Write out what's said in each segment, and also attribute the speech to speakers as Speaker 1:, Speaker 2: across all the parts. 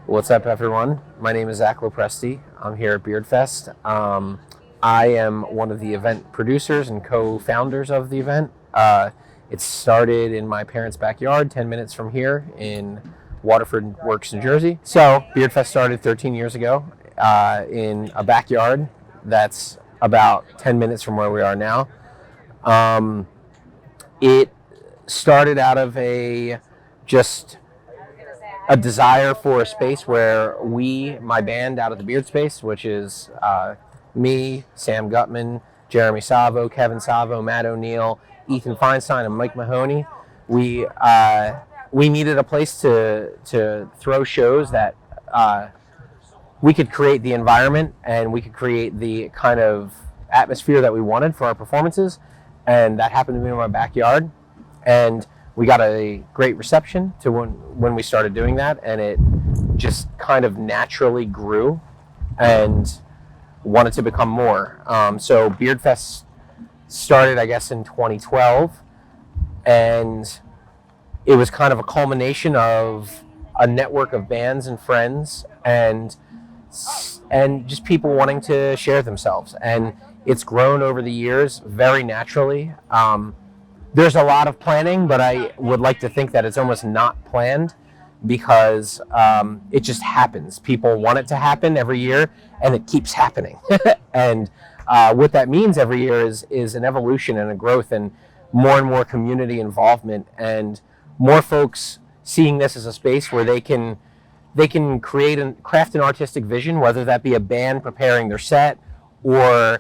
Speaker 1: What's up, everyone? My name is Zach Lopresti. I'm here at Beardfest. I am one of the event producers and co-founders of the event. It started in my parents' backyard, 10 minutes from here in Waterford Works, New Jersey. So Beardfest started 13 years ago in a backyard that's about 10 minutes from where we are now. It started out of just a desire for a space where my band out of the Beard Space, which is me, Sam Gutman, Jeremy Savo, Kevin Savo, Matt O'Neill, Ethan Feinstein, and Mike Mahoney, we needed a place to throw shows that we could create the environment and we could create the kind of atmosphere that we wanted for our performances, and that happened to be in my backyard. And we got a great reception to when we started doing that, and it just kind of naturally grew and wanted to become more. So Beardfest started, I guess, in 2012, and it was kind of a culmination of a network of bands and friends and just people wanting to share themselves. And it's grown over the years very naturally. There's a lot of planning, but I would like to think that it's almost not planned because it just happens. People want it to happen every year, and it keeps happening. And what that means every year is an evolution and a growth and more community involvement and more folks seeing this as a space where they can create and craft an artistic vision, whether that be a band preparing their set or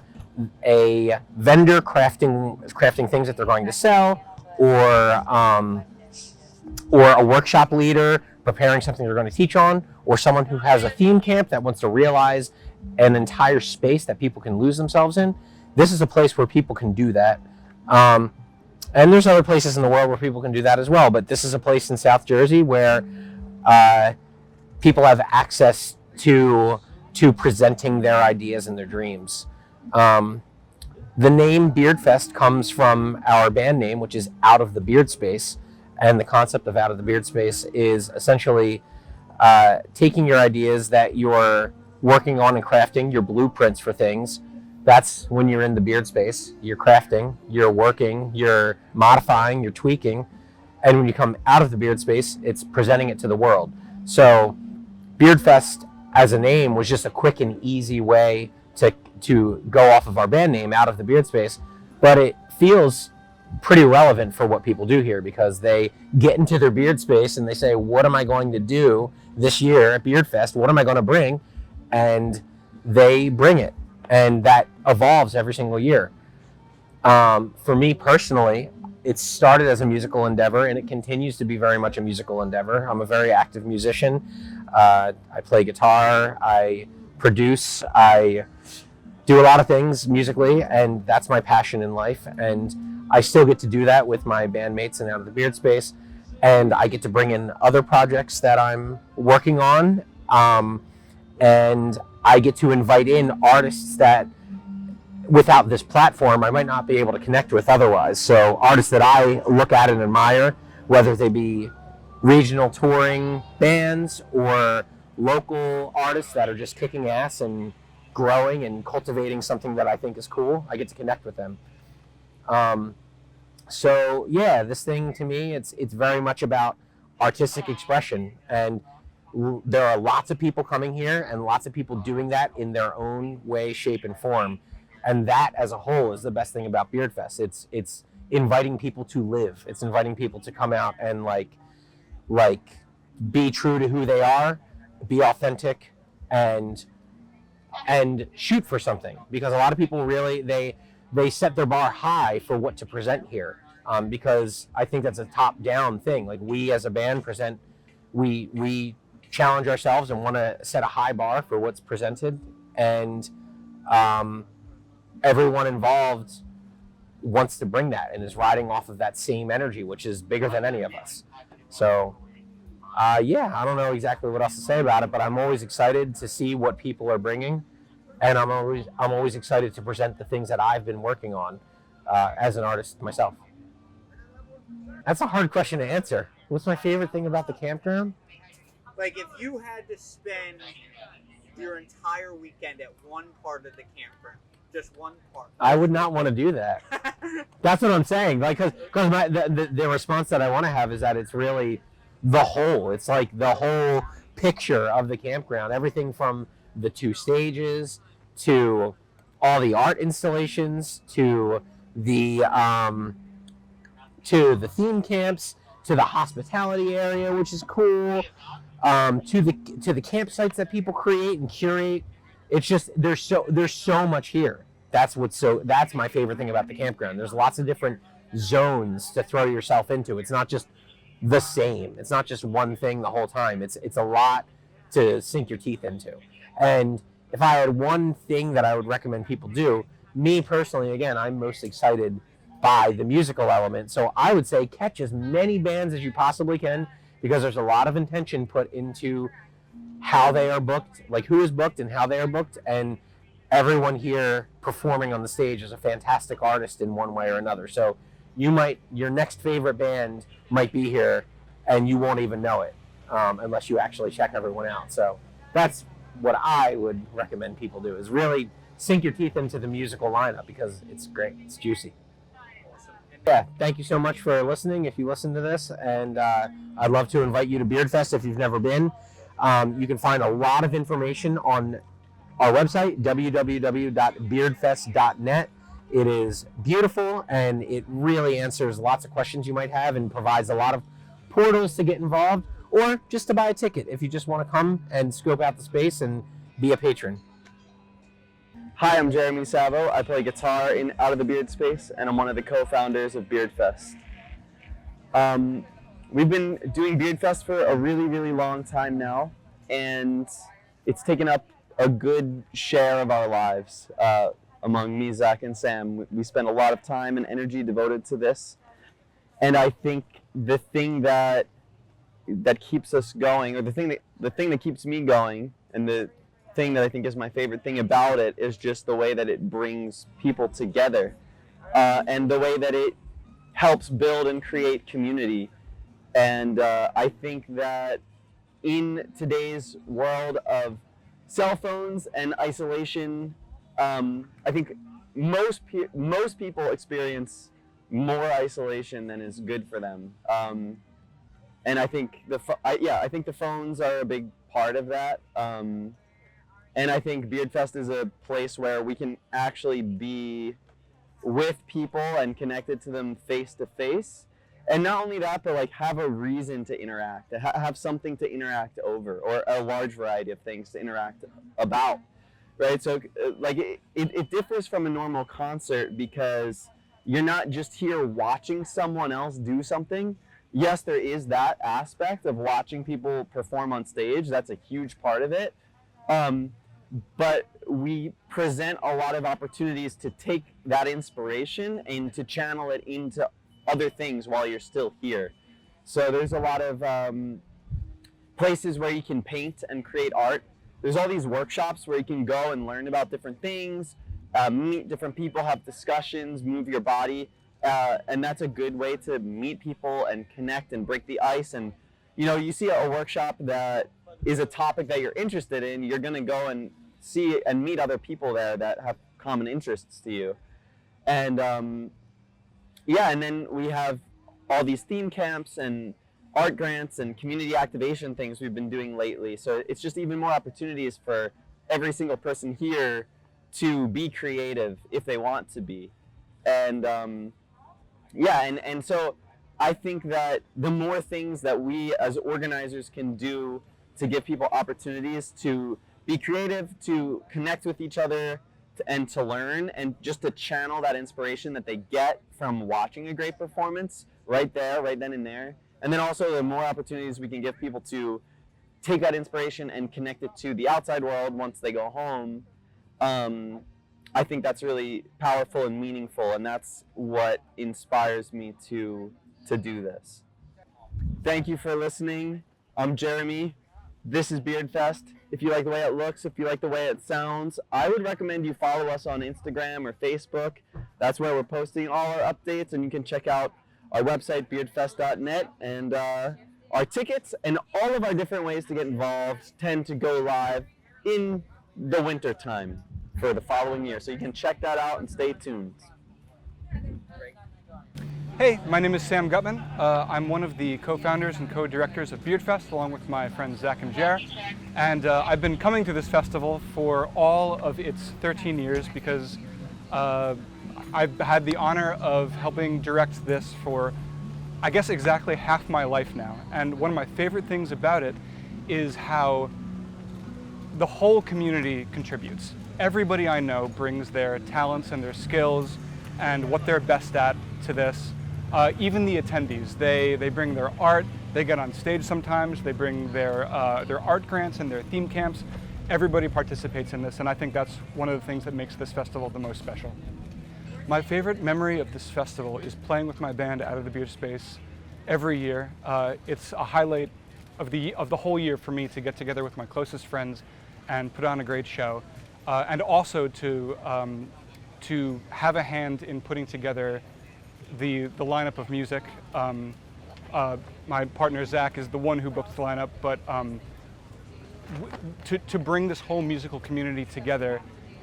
Speaker 1: a vendor crafting things that they're going to sell, or a workshop leader preparing something they're going to teach on, or someone who has a theme camp that wants to realize an entire space that people can lose themselves in. This is a place where people can do that. And there's other places in the world where people can do that as well, but this is a place in South Jersey where people have access to presenting their ideas and their dreams. The name Beardfest comes from our band name, which is Out of the Beard Space. And the concept of Out of the Beard Space is essentially taking your ideas that you're working on and crafting, your blueprints for things. That's when you're in the beard space. You're crafting, you're working, you're modifying, you're tweaking. And when you come out of the beard space, it's presenting it to the world. So Beardfest as a name was just a quick and easy way to go off of our band name, Out of the Beard Space, but it feels pretty relevant for what people do here because they get into their beard space and they say, what am I going to do this year at Beardfest? What am I going to bring? And they bring it, and that evolves every single year. For me personally, it started as a musical endeavor and it continues to be very much a musical endeavor. I'm a very active musician. I play guitar, I produce, I do a lot of things musically, and that's my passion in life. And I still get to do that with my bandmates and Out of the Beard Space. And I get to bring in other projects that I'm working on. And I get to invite in artists that without this platform, I might not be able to connect with otherwise. So artists that I look at and admire, whether they be regional touring bands or local artists that are just kicking ass and growing and cultivating something that I think is cool, I get to connect with them. So yeah, this thing to me, it's very much about artistic expression, and there are lots of people coming here and lots of people doing that in their own way, shape, and form. And that as a whole is the best thing about Beardfest. It's inviting people to live. It's inviting people to come out and like be true to who they are, be authentic, and shoot for something. Because a lot of people really, they set their bar high for what to present here. Because I think that's a top-down thing. Like, we as a band we challenge ourselves and want to set a high bar for what's presented, and everyone involved wants to bring that and is riding off of that same energy, which is bigger than any of us. So yeah, I don't know exactly what else to say about it, but I'm always excited to see what people are bringing, and I'm always excited to present the things that I've been working on as an artist myself. That's a hard question to answer. What's my favorite thing about the campground?
Speaker 2: Like if you had to spend your entire weekend at one part of the campground, just one part.
Speaker 1: I would not want to do that. That's what I'm saying. Like, because the response that I want to have is that it's really the whole. It's like the whole picture of the campground. Everything from the 2 stages to all the art installations to the theme camps to the hospitality area, which is cool. To the campsites that people create and curate. It's just there's so much here. That's my favorite thing about the campground. There's lots of different zones to throw yourself into. It's not just the same. It's not just one thing the whole time. It's a lot to sink your teeth into. And if I had one thing that I would recommend people do, me personally, again, I'm most excited by the musical element. So I would say catch as many bands as you possibly can, because there's a lot of intention put into how they are booked, like who is booked and how they are booked, and everyone here performing on the stage is a fantastic artist in one way or another. So your next favorite band might be here and you won't even know it unless you actually check everyone out. So that's what I would recommend people do, is really sink your teeth into the musical lineup, because it's great, it's juicy. Yeah, thank you so much for listening, if you listen to this, and I'd love to invite you to Beardfest if you've never been. You can find a lot of information on our website, www.beardfest.net. It is beautiful, and it really answers lots of questions you might have and provides a lot of portals to get involved, or just to buy a ticket if you just want to come and scope out the space and be a patron.
Speaker 3: Hi, I'm Jeremy Savo. I play guitar in Out of the Beard Space, and I'm one of the co-founders of Beardfest. We've been doing Beardfest for a really, really long time now, and it's taken up a good share of our lives. Among me, Zach, and Sam, we spend a lot of time and energy devoted to this, and I think the thing that keeps us going, or the thing that keeps me going, and the thing that I think is my favorite thing about it, is just the way that it brings people together, and the way that it helps build and create community. And I think that in today's world of cell phones and isolation, I think most people experience more isolation than is good for them. And I think the phones are a big part of that. And I think Beardfest is a place where we can actually be with people and connected to them face to face. And not only that, but like have a reason to interact, have something to interact over, or a large variety of things to interact about, right? So like it differs from a normal concert, because you're not just here watching someone else do something. Yes, there is that aspect of watching people perform on stage. That's a huge part of it. But we present a lot of opportunities to take that inspiration and to channel it into other things while you're still here. So there's a lot of places where you can paint and create art. There's all these workshops where you can go and learn about different things, meet different people, have discussions, move your body. And that's a good way to meet people and connect and break the ice. And you see a workshop that is a topic that you're interested in, you're going to go and see and meet other people there that have common interests to you. And and then we have all these theme camps and art grants and community activation things we've been doing lately. So it's just even more opportunities for every single person here to be creative if they want to be. And and so I think that the more things that we as organizers can do to give people opportunities to be creative, to connect with each other, and to learn, and just to channel that inspiration that they get from watching a great performance right there, right then and there. And then also the more opportunities we can give people to take that inspiration and connect it to the outside world once they go home, I think that's really powerful and meaningful, and that's what inspires me to do this. Thank you for listening. I'm Jeremy. This is Beardfest. If you like the way it looks, if you like the way it sounds, I would recommend you follow us on Instagram or Facebook. That's where we're posting all our updates, and you can check out our website, beardfest.net, and Our tickets and all of our different ways to get involved tend to go live in the winter time for the following year. So you can check that out and stay tuned.
Speaker 4: Hey, my name is Sam Gutman. I'm one of the co-founders and co-directors of Beardfest, along with my friends Zach and Jer. And I've been coming to this festival for all of its 13 years because I've had the honor of helping direct this for, I guess, exactly half my life now. And one of my favorite things about it is how the whole community contributes. Everybody I know brings their talents and their skills and what they're best at to this. Even the attendees, they bring their art, they get on stage sometimes, they bring their art grants and their theme camps. Everybody participates in this, and I think that's one of the things that makes this festival the most special. My favorite memory of this festival is playing with my band Out of the Beard Space every year. It's a highlight of the whole year for me to get together with my closest friends and put on a great show, and also to have a hand in putting together the lineup of music. My partner Zach is the one who books the lineup, but to bring this whole musical community together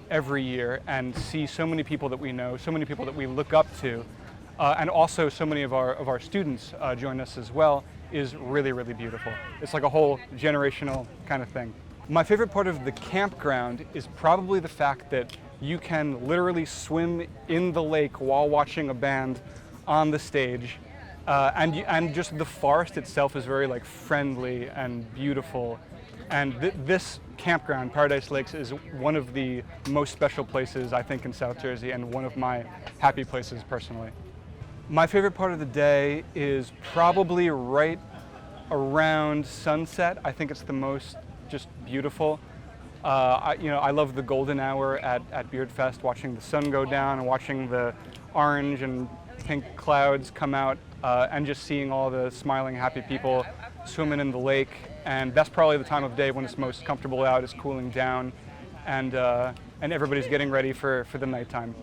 Speaker 4: every year and see so many people that we know, so many people that we look up to, and also so many of our students join us as well, is really, really beautiful. It's like a whole generational kind of thing. My favorite part of the campground is probably the fact that you can literally swim in the lake while watching a band on the stage, and just the forest itself is very like friendly and beautiful. And this campground, Paradise Lakes, is one of the most special places I think in South Jersey, and one of my happy places personally. My favorite part of the day is probably right around sunset. I think it's the most just beautiful. I love the golden hour at Beardfest, watching the sun go down and watching the orange and pink clouds come out, and just seeing all the smiling, happy people swimming in the lake. And that's probably the time of day when it's most comfortable out. It's cooling down, and everybody's getting ready for the nighttime.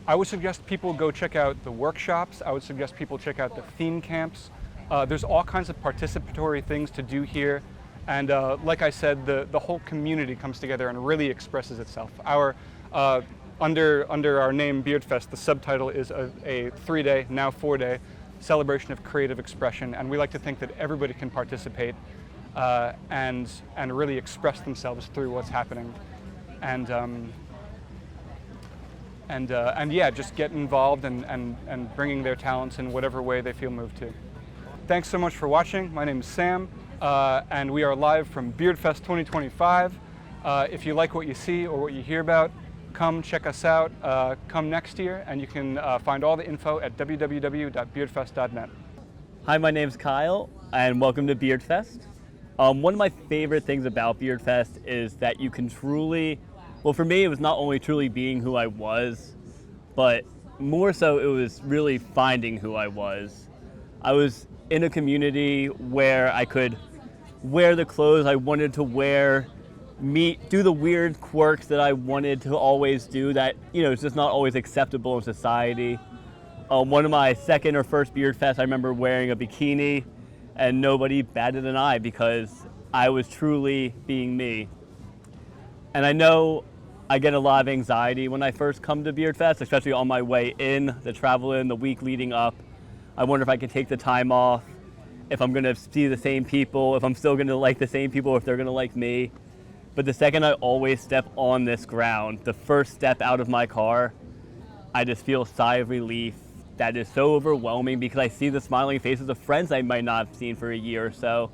Speaker 4: I would suggest people go check out the workshops. I would suggest people check out the theme camps. There's all kinds of participatory things to do here. And like I said, the whole community comes together and really expresses itself. Under our name Beardfest, the subtitle is a 3-day, now 4-day, celebration of creative expression. And we like to think that everybody can participate and really express themselves through what's happening. And yeah, just get involved and bringing their talents in whatever way they feel moved to. Thanks so much for watching. My name is Sam. And we are live from Beardfest 2025. If you like what you see or what you hear about, come check us out. Come next year, and you can find all the info at www.beardfest.net.
Speaker 5: Hi, my name's Kyle, and welcome to Beardfest. One of my favorite things about Beardfest is that you can truly, well, for me, it was not only truly being who I was, but more so it was really finding who I was. I was in a community where I could wear the clothes I wanted to wear, do the weird quirks that I wanted to always do that, it's just not always acceptable in society. One of my second or first Beardfest, I remember wearing a bikini and nobody batted an eye because I was truly being me. And I know I get a lot of anxiety when I first come to Beardfest, especially on my way in, the travel in, the week leading up. I wonder if I can take the time off, if I'm gonna see the same people, if I'm still gonna like the same people, if they're gonna like me. But the second I always step on this ground, the first step out of my car, I just feel a sigh of relief that is so overwhelming because I see the smiling faces of friends I might not have seen for a year or so.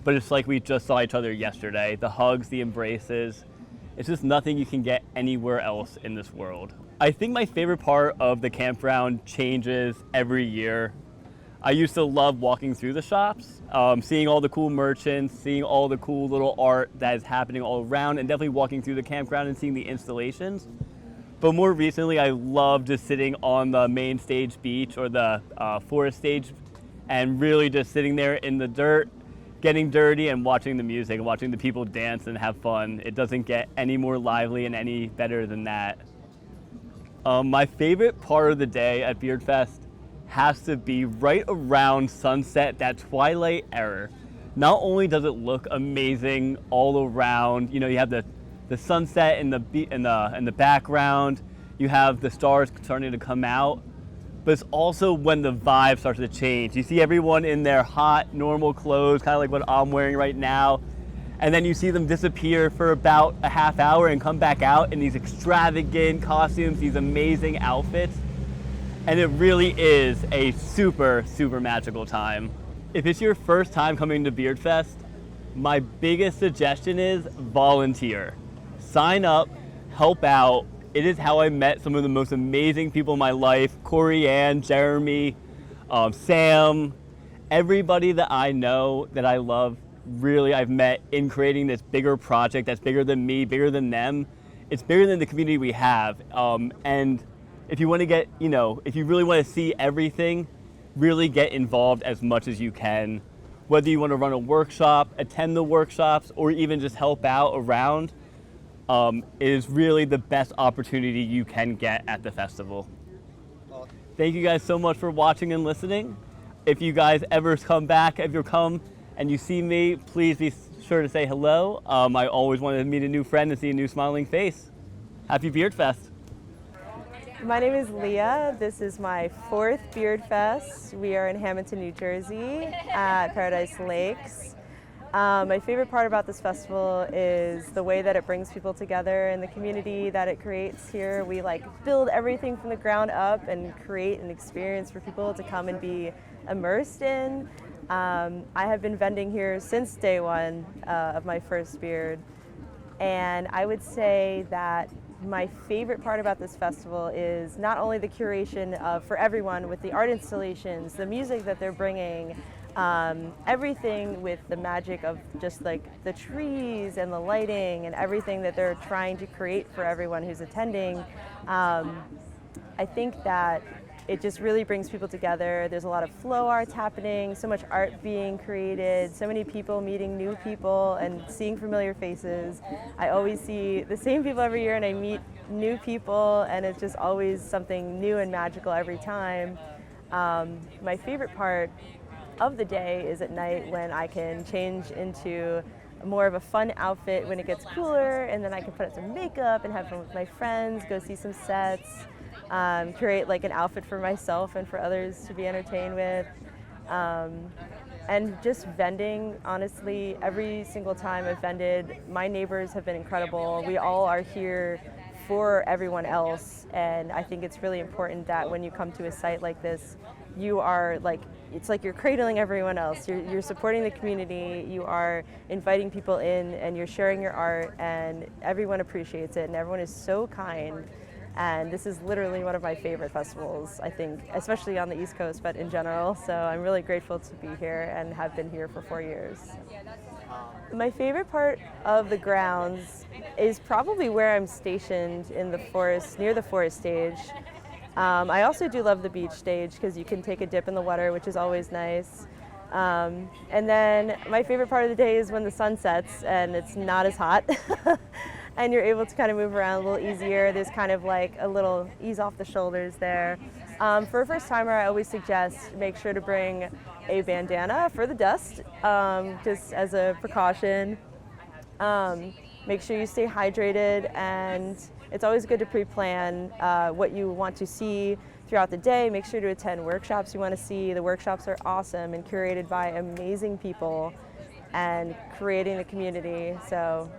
Speaker 5: But it's like we just saw each other yesterday. The hugs, the embraces. It's just nothing you can get anywhere else in this world. I think my favorite part of the campground changes every year. I used to love walking through the shops, seeing all the cool merchants, seeing all the cool little art that is happening all around, and definitely walking through the campground and seeing the installations. But more recently, I love just sitting on the main stage beach or the forest stage and really just sitting there in the dirt, getting dirty and watching the music, watching the people dance and have fun. It doesn't get any more lively and any better than that. My favorite part of the day at Beardfest has to be right around sunset, that twilight era. not only does it look amazing all around, you know, you have the sunset in the background, you have the stars starting to come out, but it's also when the vibe starts to change. You see everyone in their hot, normal clothes, kind of like what I'm wearing right now, and then you see them disappear for about a half hour and come back out in these extravagant costumes, these amazing outfits, and it really is a super, super magical time. If it's your first time coming to Beardfest, my biggest suggestion is volunteer. Sign up, help out. It is how I met some of the most amazing people in my life. Corey Ann, Jeremy, Sam, everybody that I know, that I love, really I've met in creating this bigger project that's bigger than me, bigger than them. It's bigger than the community we have. And if you want to get, you know, if you really want to see everything, really get involved as much as you can. Whether you want to run a workshop, attend the workshops, or even just help out around, is really the best opportunity you can get at the festival. Thank you guys so much for watching and listening. If you guys ever come back, if you come and you see me, please be sure to say hello. I always want to meet a new friend and see a new smiling face. Happy Beardfest.
Speaker 6: My name is Leah. This is my 4th Beardfest. We are in Hamilton, New Jersey at Paradise Lakes. My favorite part about this festival is the way that it brings people together and the community that it creates here. We build everything from the ground up and create an experience for people to come and be immersed in. I have been vending here since day one of my first Beard, and I would say that my favorite part about this festival is not only the curation for everyone with the art installations, the music that they're bringing, everything with the magic of just the trees and the lighting and everything that they're trying to create for everyone who's attending. I think that it just really brings people together. There's a lot of flow arts happening, so much art being created, so many people meeting new people and seeing familiar faces. I always see the same people every year and I meet new people, and it's just always something new and magical every time. My favorite part of the day is at night when I can change into more of a fun outfit when it gets cooler, and then I can put on some makeup and have fun with my friends, go see some sets. Create an outfit for myself and for others to be entertained with. And just vending, honestly, every single time I've vended, my neighbors have been incredible. We all are here for everyone else, and I think it's really important that when you come to a site like this, you are it's like you're cradling everyone else. You're supporting the community, you are inviting people in, and you're sharing your art, and everyone appreciates it, and everyone is so kind. And this is literally one of my favorite festivals, I think, especially on the East Coast, but in general. So I'm really grateful to be here and have been here for 4 years. My favorite part of the grounds is probably where I'm stationed in the forest, near the forest stage. I also do love the beach stage because you can take a dip in the water, which is always nice. And then my favorite part of the day is when the sun sets and it's not as hot. And you're able to kind of move around a little easier. There's kind of a little ease off the shoulders there. For a first timer, I always suggest make sure to bring a bandana for the dust, just as a precaution. Make sure you stay hydrated, and it's always good to pre-plan what you want to see throughout the day. Make sure to attend workshops you want to see. The workshops are awesome and curated by amazing people and creating the community. So.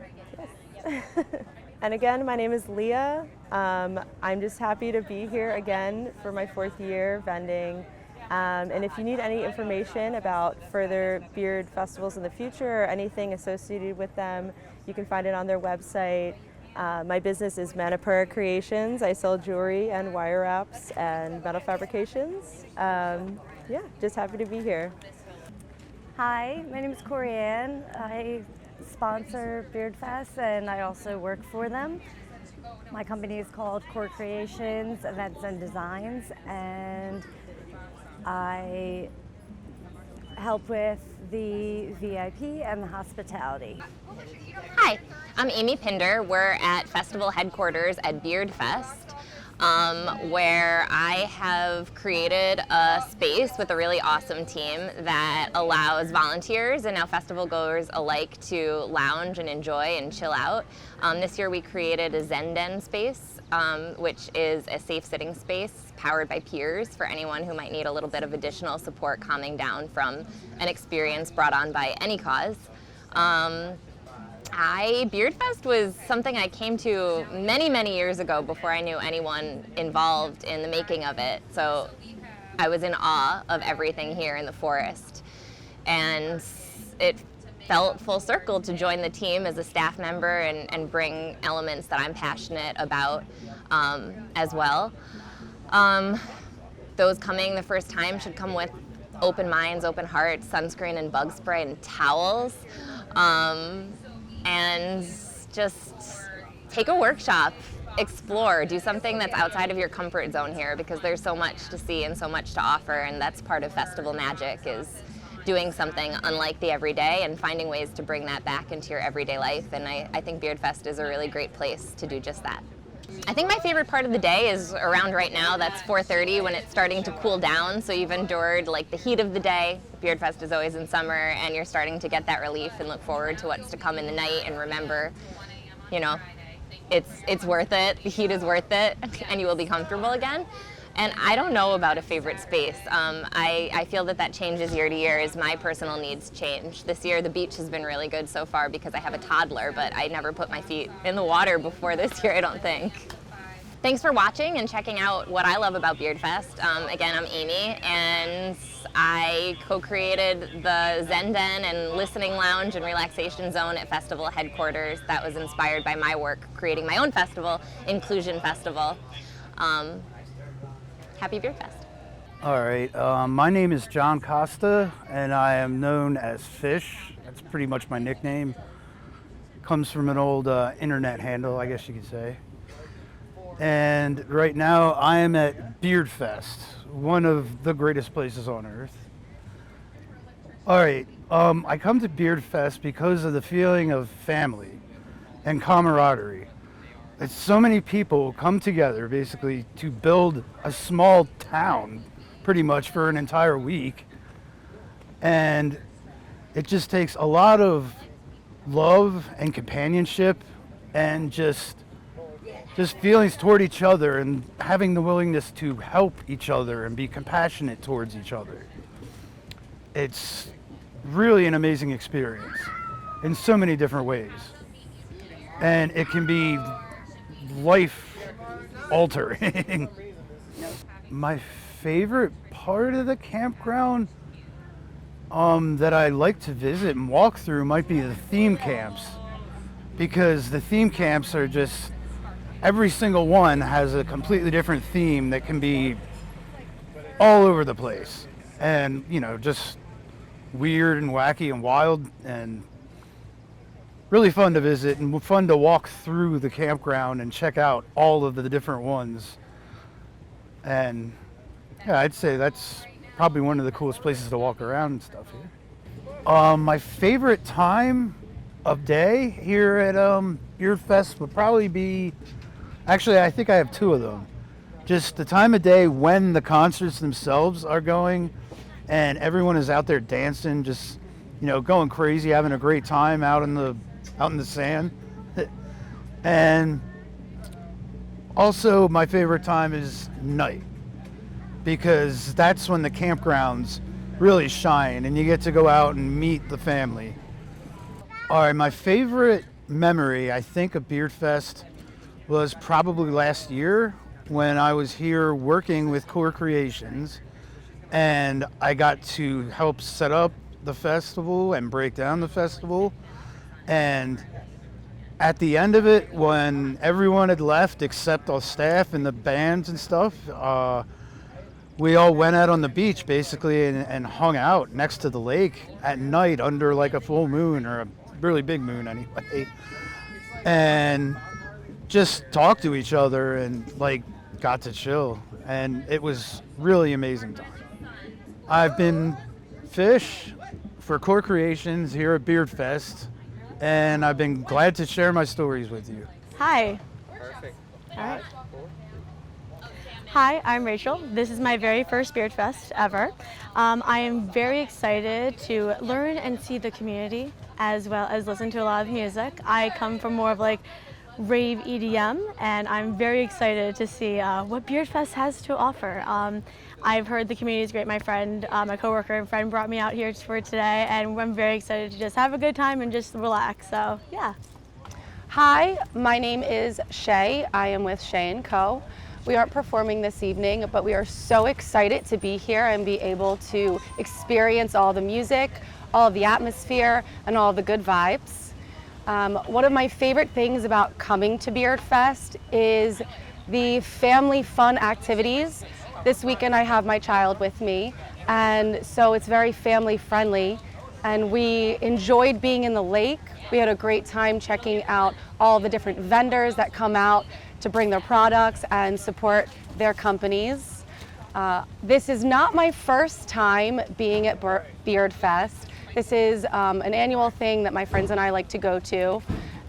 Speaker 6: And again, my name is Leah. I'm just happy to be here again for my 4th year vending. And if you need any information about further beard festivals in the future or anything associated with them, you can find it on their website. My business is Manipur Creations. I sell jewelry and wire wraps and metal fabrications. Yeah, just happy to be here.
Speaker 7: Hi, my name is Corey Ann. I sponsor Beardfest and I also work for them. My company is called Core Creations, Events and Designs, and I help with the VIP and the hospitality.
Speaker 8: Hi, I'm Amy Pinder. We're at festival headquarters at Beardfest. where I have created a space with a really awesome team that allows volunteers and now festival goers alike to lounge and enjoy and chill out. This year we created a Zen Den space, which is a safe sitting space powered by peers for anyone who might need a little bit of additional support calming down from an experience brought on by any cause. Beardfest was something I came to many, many years ago before I knew anyone involved in the making of it. So I was in awe of everything here in the forest. And it felt full circle to join the team as a staff member and bring elements that I'm passionate about as well. Those coming the first time should come with open minds, open hearts, sunscreen and bug spray and towels. And just take a workshop, explore, do something that's outside of your comfort zone here, because there's so much to see and so much to offer, and that's part of festival magic, is doing something unlike the everyday and finding ways to bring that back into your everyday life. And I think Beardfest is a really great place to do just that. I think my favorite part of the day is around right now. That's 4:30 when it's starting to cool down. So you've endured like the heat of the day. Beardfest is always in summer, and you're starting to get that relief and look forward to what's to come in the night. And remember, you know, it's worth it. The heat is worth it, and you will be comfortable again. And I don't know about a favorite space. I feel that changes year to year as my personal needs change. This year the beach has been really good so far because I have a toddler, but I never put my feet in the water before this year, I don't think. Thanks for watching and checking out what I love about Beardfest. Again, I'm Amy, and I co-created the Zen Den and Listening Lounge and Relaxation Zone at Festival headquarters. That was inspired by my work creating my own festival, Inclusion Festival. Happy Beardfest.
Speaker 9: All right, my name is John Costa, and I am known as Fish. That's pretty much my nickname. Comes from an old internet handle, I guess you could say. And right now I am at Beardfest, one of the greatest places on earth. All right, I come to Beardfest because of the feeling of family and camaraderie. It's so many people come together basically to build a small town pretty much for an entire week. And it just takes a lot of love and companionship and just feelings toward each other and having the willingness to help each other and be compassionate towards each other. It's really an amazing experience in so many different ways. And it can be life altering. My favorite part of the campground that I like to visit and walk through might be the theme camps, because the theme camps are just, every single one has a completely different theme that can be all over the place, and you know, just weird and wacky and wild and really fun to visit and fun to walk through the campground and check out all of the different ones. And yeah, I'd say that's probably one of the coolest places to walk around and stuff here. My favorite time of day here at Beardfest would probably be, actually I think I have two of them. Just the time of day when the concerts themselves are going and everyone is out there dancing, just, you know, going crazy, having a great time out in the sand. And also my favorite time is night, because that's when the campgrounds really shine and you get to go out and meet the family. All right, my favorite memory, I think, of Beardfest was probably last year when I was here working with Core Creations, and I got to help set up the festival and break down the festival. And at the end of it, when everyone had left except our staff and the bands and stuff, we all went out on the beach basically and hung out next to the lake at night under like a full moon, or a really big moon anyway, and just talked to each other and like got to chill, and it was really amazing time. I've been Fish for Core Creations here at Beardfest, and I've been glad to share my stories with you.
Speaker 6: Hi.
Speaker 2: Perfect.
Speaker 6: All right.
Speaker 2: Cool.
Speaker 10: Hi, I'm Rachel. This is my very first Beardfest ever. I am very excited to learn and see the community as well as listen to a lot of music. I come from more of like rave EDM, and I'm very excited to see what Beardfest has to offer. I've heard the community is great. My friend, my coworker and friend brought me out here for today, and I'm very excited to just have a good time and just relax. So yeah.
Speaker 11: Hi, my name is Shay. I am with Shay & Co. We aren't performing this evening, but we are so excited to be here and be able to experience all the music, all of the atmosphere, and all the good vibes. One of my favorite things about coming to Beardfest is the family fun activities. This weekend I have my child with me, and so it's very family friendly. And we enjoyed being in the lake. We had a great time checking out all the different vendors that come out to bring their products and support their companies. This is not my first time being at Beardfest. This is an annual thing that my friends and I like to go to.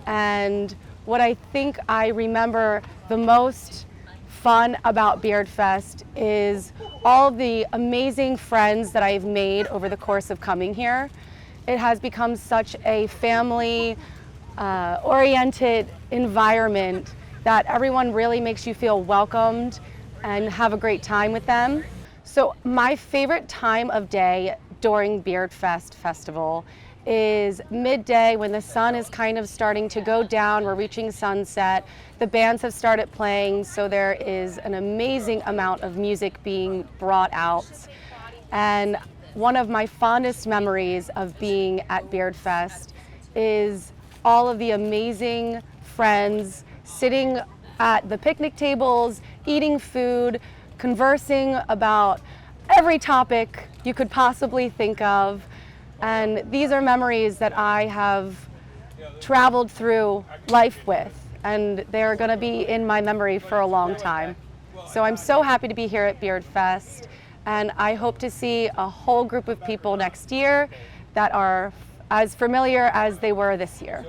Speaker 11: And what I think I remember the most fun about Beardfest is all the amazing friends that I've made over the course of coming here. It has become such a family oriented environment that everyone really makes you feel welcomed and have a great time with them. So my favorite time of day during Beardfest Festival is midday when the sun is kind of starting to go down. We're reaching sunset. The bands have started playing, so there is an amazing amount of music being brought out. And one of my fondest memories of being at Beardfest is all of the amazing friends sitting at the picnic tables, eating food, conversing about every topic you could possibly think of. And these are memories that I have traveled through life with, and they're going to be in my memory for a long time. So I'm so happy to be here at Beardfest, and I hope to see a whole group of people next year that are as familiar as they were this year.